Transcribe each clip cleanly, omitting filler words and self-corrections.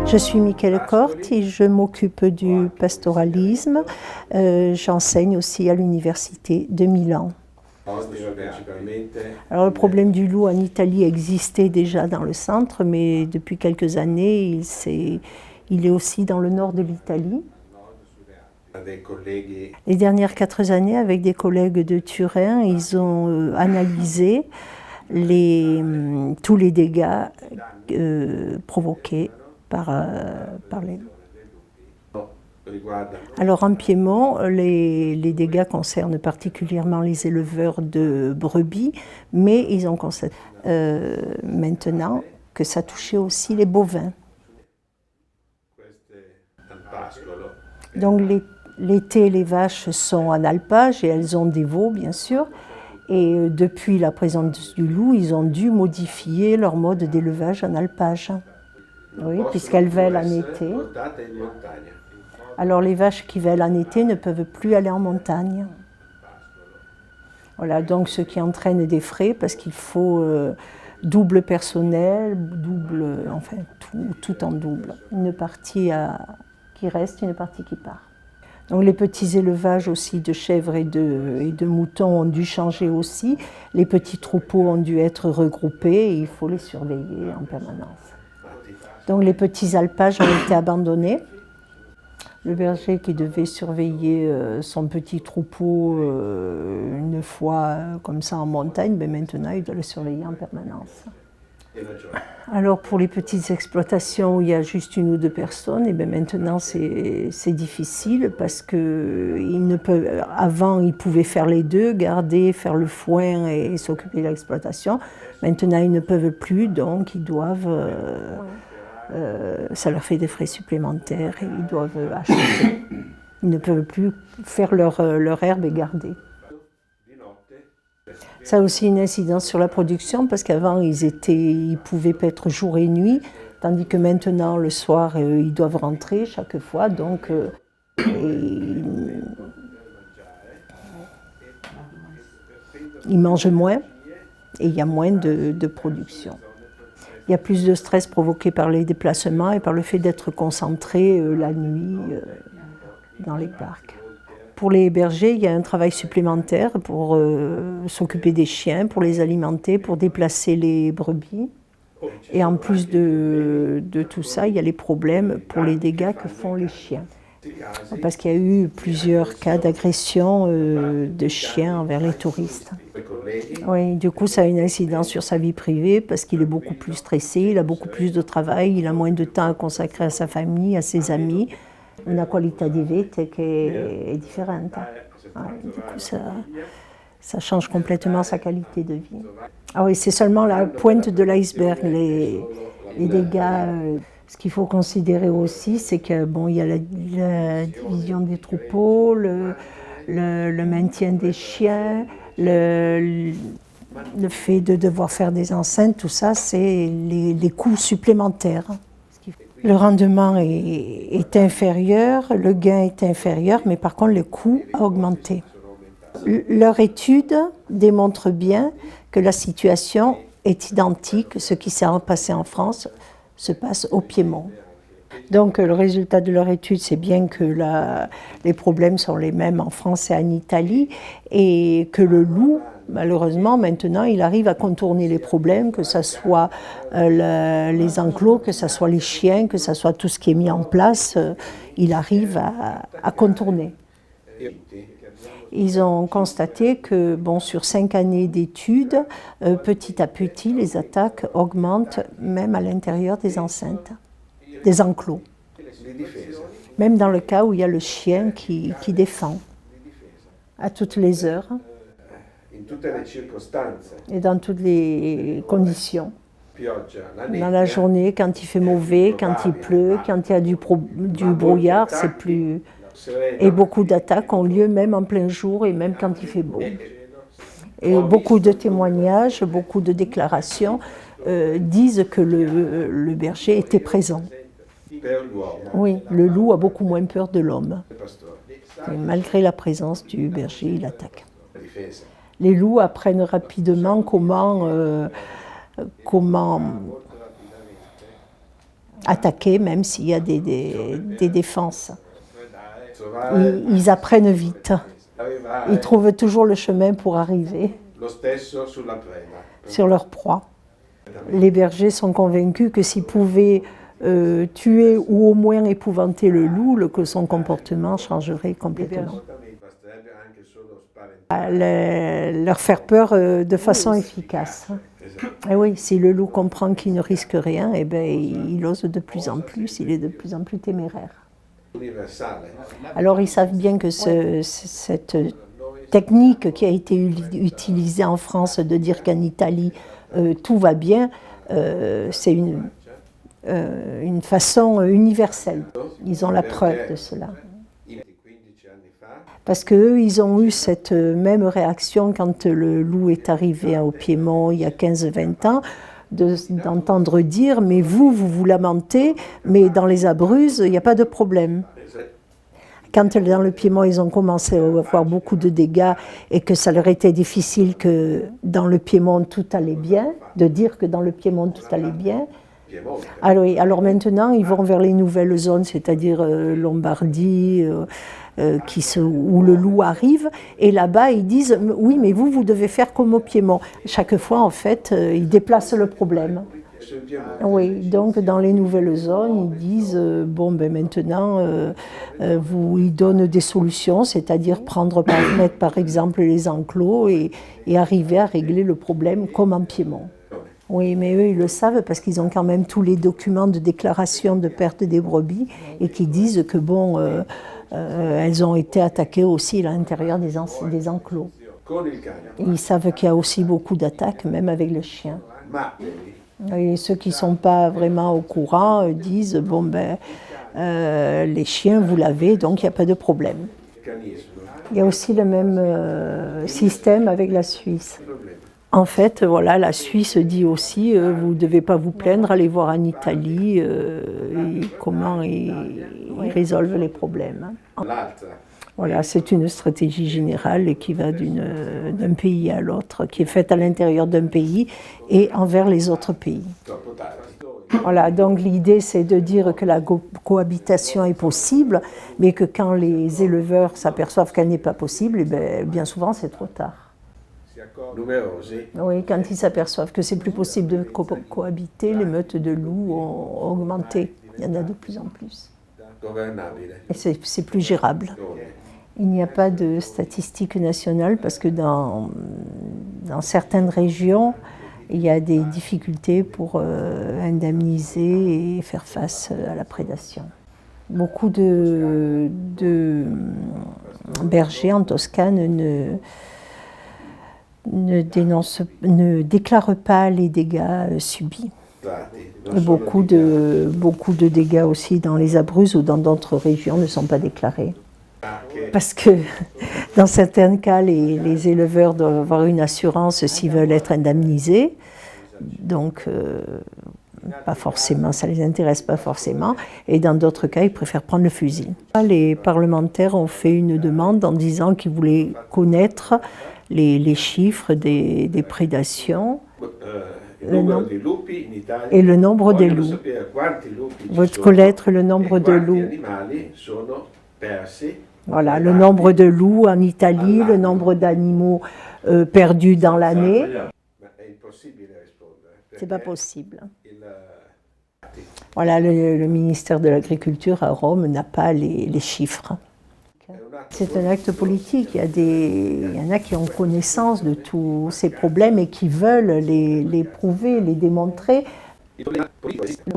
Je suis Michele Corti, je m'occupe du pastoralisme. J'enseigne aussi à l'université de Milan. Alors le problème du loup en Italie existait déjà dans le centre, mais depuis quelques années, il est aussi dans le nord de l'Italie. Les dernières 4 années, avec des collègues de Turin, ils ont analysé tous les dégâts provoqués par les... Alors en Piémont, les dégâts concernent particulièrement les éleveurs de brebis, mais ils ont constaté maintenant que ça touchait aussi les bovins. Donc l'été, les vaches sont en alpage et elles ont des veaux, bien sûr. Et depuis la présence du loup, ils ont dû modifier leur mode d'élevage en alpage. Oui, puisqu'elles veulent en été. Alors les vaches qui veulent en été ne peuvent plus aller en montagne. Voilà, donc ce qui entraîne des frais parce qu'il faut double personnel, enfin tout en double. Une partie qui reste, une partie qui part. Donc les petits élevages aussi de chèvres et de moutons ont dû changer aussi. Les petits troupeaux ont dû être regroupés et il faut les surveiller en permanence. Donc les petits alpages ont été abandonnés. Le berger qui devait surveiller son petit troupeau une fois comme ça en montagne, ben maintenant il doit le surveiller en permanence. Alors pour les petites exploitations où il y a juste 1 ou 2 personnes, et bien maintenant c'est difficile parce que avant ils pouvaient faire les deux, garder, faire le foin et s'occuper de l'exploitation. Maintenant ils ne peuvent plus, donc ils doivent, ça leur fait des frais supplémentaires et ils doivent acheter. Ils ne peuvent plus faire leur herbe et garder. Ça a aussi une incidence sur la production parce qu'avant ils pouvaient paître jour et nuit, tandis que maintenant le soir ils doivent rentrer chaque fois, donc ils mangent moins et il y a moins de production. Il y a plus de stress provoqué par les déplacements et par le fait d'être concentré la nuit dans les parcs. Pour les bergers, il y a un travail supplémentaire pour s'occuper des chiens, pour les alimenter, pour déplacer les brebis. Et en plus de tout ça, il y a les problèmes pour les dégâts que font les chiens. Parce qu'il y a eu plusieurs cas d'agression de chiens envers les touristes. Oui, du coup, ça a une incidence sur sa vie privée parce qu'il est beaucoup plus stressé, il a beaucoup plus de travail, il a moins de temps à consacrer à sa famille, à ses amis. Una qualità di vita che è differente. Du coup, ça change complètement sa qualité de vie. Ah oui, c'est seulement la pointe de l'iceberg, les dégâts. Ce qu'il faut considérer aussi, c'est que bon, il y a la division des troupeaux, le maintien des chiens, le fait de devoir faire des enceintes, tout ça, c'est les coûts supplémentaires. Le rendement est inférieur, le gain est inférieur, mais par contre le coût a augmenté. Leur étude démontre bien que la situation est identique, ce qui s'est passé en France se passe au Piémont. Donc le résultat de leur étude, c'est bien que les problèmes sont les mêmes en France et en Italie, et que le loup, malheureusement, maintenant, il arrive à contourner les problèmes, que ce soit les enclos, que ce soit les chiens, que ce soit tout ce qui est mis en place, il arrive à contourner. Ils ont constaté que bon, sur 5 années d'études, petit à petit, les attaques augmentent même à l'intérieur des enceintes, des enclos. Même dans le cas où il y a le chien qui défend, à toutes les heures. Et dans toutes les conditions. Dans la journée, quand il fait mauvais, quand il pleut, quand il y a du brouillard, c'est plus... Et beaucoup d'attaques ont lieu même en plein jour et même quand il fait beau. Et beaucoup de témoignages, beaucoup de déclarations disent que le berger était présent. Oui, le loup a beaucoup moins peur de l'homme. Et malgré la présence du berger, il attaque. Les loups apprennent rapidement comment attaquer même s'il y a des défenses. Ils apprennent vite. Ils trouvent toujours le chemin pour arriver sur leur proie. Les bergers sont convaincus que s'ils pouvaient tuer ou au moins épouvanter le loup, que son comportement changerait complètement. Leur faire peur de façon efficace. Et oui, si le loup comprend qu'il ne risque rien, eh bien, il ose de plus en plus, il est de plus en plus téméraire. Alors ils savent bien que cette technique qui a été utilisée en France de dire qu'en Italie tout va bien, c'est une façon universelle. Ils ont la preuve de cela. Parce qu'eux, ils ont eu cette même réaction quand le loup est arrivé au Piémont il y a 15-20 ans, d'entendre dire « mais vous lamentez, mais dans les Abruzzes, il n'y a pas de problème ». Quand dans le Piémont, ils ont commencé à avoir beaucoup de dégâts et que ça leur était difficile que dans le Piémont tout allait bien, de dire que dans le Piémont tout allait bien. Alors maintenant, ils vont vers les nouvelles zones, c'est-à-dire Lombardie, où le loup arrive, et là-bas ils disent « oui, mais vous devez faire comme au Piémont ». Chaque fois, en fait, ils déplacent le problème. Oui, donc dans les nouvelles zones, ils disent bon, ben maintenant, ils donnent des solutions, c'est-à-dire mettre par exemple les enclos et arriver à régler le problème comme en Piémont. Oui, mais eux, ils le savent parce qu'ils ont quand même tous les documents de déclaration de perte des brebis et qui disent que bon, elles ont été attaquées aussi à l'intérieur des enclos. Et ils savent qu'il y a aussi beaucoup d'attaques, même avec le chien. Et ceux qui ne sont pas vraiment au courant disent bon ben les chiens vous l'avez donc il n'y a pas de problème. Il y a aussi le même système avec la Suisse. En fait, voilà, la Suisse dit aussi vous ne devez pas vous plaindre, allez voir en Italie comment ils résolvent les problèmes. Voilà, c'est une stratégie générale qui va d'un pays à l'autre, qui est faite à l'intérieur d'un pays et envers les autres pays. Voilà, donc l'idée c'est de dire que la cohabitation est possible, mais que quand les éleveurs s'aperçoivent qu'elle n'est pas possible, bien souvent c'est trop tard. Oui, quand ils s'aperçoivent que c'est plus possible de cohabiter, les meutes de loups ont augmenté. Il y en a de plus en plus. Et c'est plus gérable. Il n'y a pas de statistiques nationales parce que dans certaines régions, il y a des difficultés pour indemniser et faire face à la prédation. Beaucoup de bergers en Toscane ne déclarent pas les dégâts subis. Et beaucoup de dégâts aussi dans les Abruzzes ou dans d'autres régions ne sont pas déclarés. Parce que dans certains cas, les éleveurs doivent avoir une assurance s'ils veulent être indemnisés. Donc, pas forcément, ça ne les intéresse pas forcément. Et dans d'autres cas, ils préfèrent prendre le fusil. Les parlementaires ont fait une demande en disant qu'ils voulaient connaître les chiffres des prédations. Et le nombre des loups. Vous voulez connaître le nombre de loups. Voilà, le nombre de loups en Italie, le nombre d'animaux perdus dans l'année. C'est pas possible. Voilà, le ministère de l'Agriculture à Rome n'a pas les chiffres. C'est un acte politique. Il y en a qui ont connaissance de tous ces problèmes et qui veulent les prouver, les démontrer. La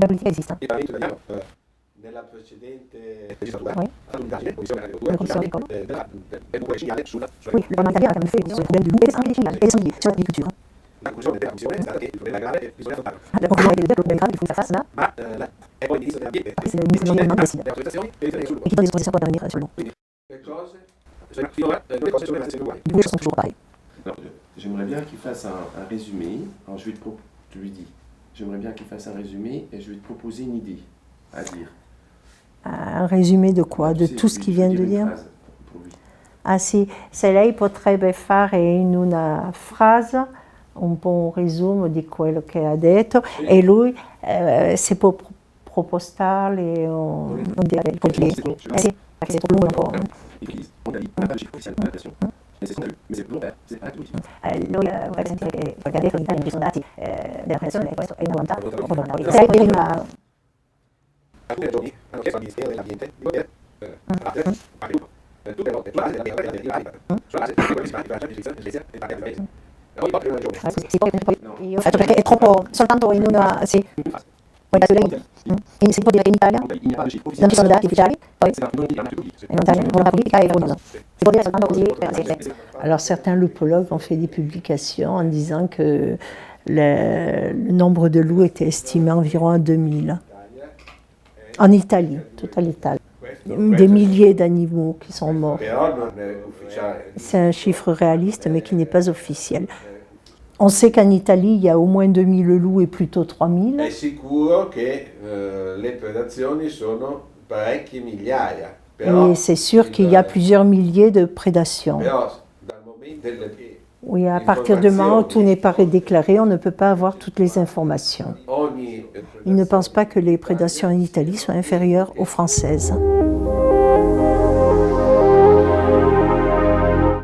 politique existe. Nella precedente legislatura, l'unità commissione agricole oui, l'Italia a fait sur le problème du loup et sur l'agriculture. La conclusione della commissione è stata che il problema grave bisogna affrontarlo. La conclusione è che il problema grave il faut faire face là. Ma è poi il ministro dell'ambiente. C'est le ministre de l'Environnement qui décide. Et qui donne des autorisations pour intervenir sur le loup. Quindi le cose sono rimaste sempre uguali. Les choses sont toujours pareilles. J'aimerais bien qu'il fasse un résumé. Alors je lui dis, j'aimerais bien qu'il fasse un résumé et je vais te proposer une idée à dire. Un résumé de quoi? De tout ce qu'il vient de dire? Ah sì, se lei potrebbe fare in una frase un po' un resumo di quello che ha detto e lui se può postale et on dit avec les c'est trop long encore. Et puis, en Italie, on n'a pas de chiffre officiel de datation. Mais c'est ce qu'on a eu. Mais c'est volontaire, c'est pas politique. Lui vorrei sentire che perché adesso in Italia ci sono dati della pensione, questo è una volontà volontaria. Se hai una alcune regioni hanno chiesto al Ministero dell'Ambiente di poter abbattere tutte le volte sulla base della sulla base di quelli sbagli per la giustizia e parte del paese. Ogni volta che una regione sì, io faccio perché è troppo soltanto in una sì. Poi si può dire che in Italia non ci sono dati ufficiali, poi è una volontà politica e vergognosa. Si può dire soltanto così. Alors certains lupologues ont fait des publications en disant que le nombre de loups était estimé environ à 2000. En Italie, tutta l'Italie. Des milliers d'animaux qui sont morts. però non è ufficiale. C'est un chiffre réaliste mais qui n'est pas officiel. On sait qu'en Italie, il y a au moins 2000 loups et plutôt 3000. È sicuro che le predazioni sono parecchie migliaia, però Et c'est sûr qu'il y a plusieurs milliers de prédations. però dal momento Oui, à partir du moment où tout n'est pas déclaré, on ne peut pas avoir toutes les informations. ogni Ils ne pensent pas que les prédations en Italie soient inférieures aux françaises.